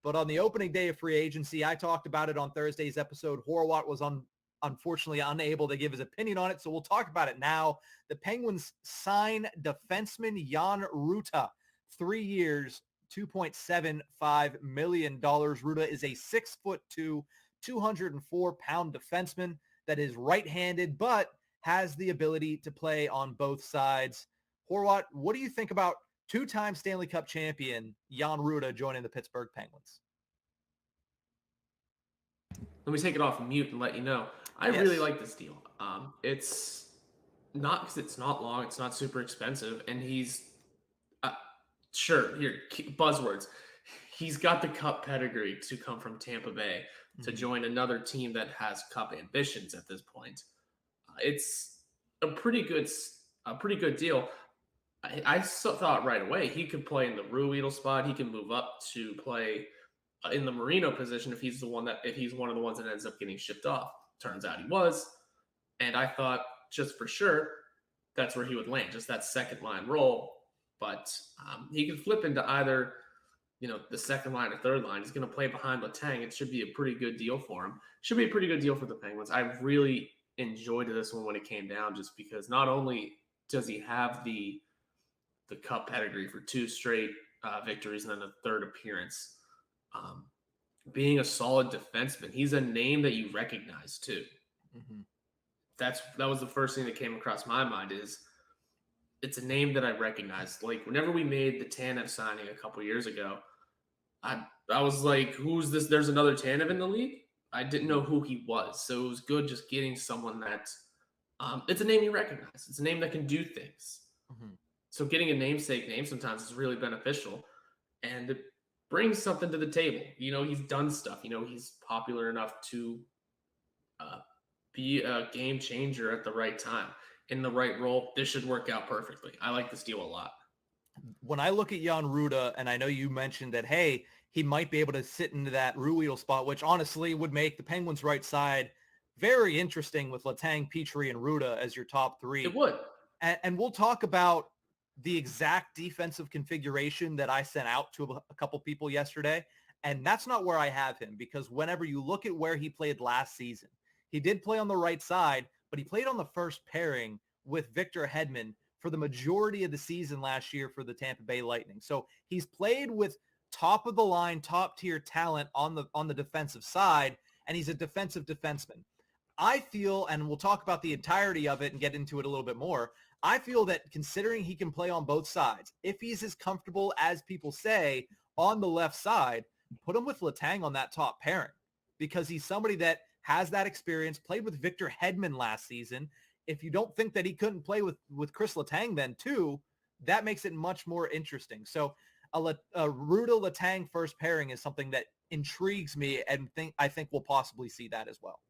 But on the opening day of free agency, I talked about it on Thursday's episode. Horwat was unfortunately unable to give his opinion on it, so we'll talk about it now. The Penguins sign defenseman Jan Rutta, 3 years, $2.75 million. Rutta is a 6'2", 204-pound defenseman that is right-handed, but has the ability to play on both sides. Horwat, what do you think about two-time Stanley Cup champion Jan Rutta joining the Pittsburgh Penguins? Let me take it off mute and let you know. I really like this deal. It's not because it's not long, it's not super expensive, and he's sure here buzzwords. He's got the Cup pedigree to come from Tampa Bay to join another team that has Cup ambitions at this point. It's a pretty good deal. I thought right away he could play in the Ruedel spot. He can move up to play in the Marino position if he's one of the ones that ends up getting shipped off. Turns out he was, and I thought just for sure that's where he would land, just that second line role. But he could flip into either, the second line or third line. He's going to play behind Letang. It should be a pretty good deal for him. Should be a pretty good deal for the Penguins. I really enjoyed this one when it came down, just because not only does he have the Cup pedigree for 2 straight victories and then a third appearance. Being a solid defenseman, he's a name that you recognize too. Mm-hmm. That was the first thing that came across my mind. Is it's a name that I recognize. Like whenever we made the Tanev signing a couple years ago, I was like, "Who's this?" There's another Tanev in the league. I didn't know who he was, so it was good just getting someone that it's a name you recognize. It's a name that can do things. Mm-hmm. So getting a namesake name sometimes is really beneficial, and it brings something to the table. He's done stuff. He's popular enough to be a game changer at the right time, in the right role. This should work out perfectly. I like this deal a lot. When I look at Jan Rutta, and I know you mentioned that, hey, he might be able to sit into that Ruedel spot, which honestly would make the Penguins' right side very interesting with Letang, Petrie, and Rutta as your top 3. It would. And we'll talk about the exact defensive configuration that I sent out to a couple people yesterday. And that's not where I have him, because whenever you look at where he played last season, he did play on the right side, but he played on the first pairing with Victor Hedman for the majority of the season last year for the Tampa Bay Lightning. So he's played with top of the line, top tier talent on the defensive side, and he's a defensive defenseman. I feel, and we'll talk about the entirety of it and get into it a little bit more, I feel that considering he can play on both sides, if he's as comfortable as people say on the left side, put him with Letang on that top pairing, because he's somebody that has that experience, played with Victor Hedman last season. If you don't think that he couldn't play with Chris Letang then too, that makes it much more interesting. So a Rutta Letang first pairing is something that intrigues me, and I think we'll possibly see that as well.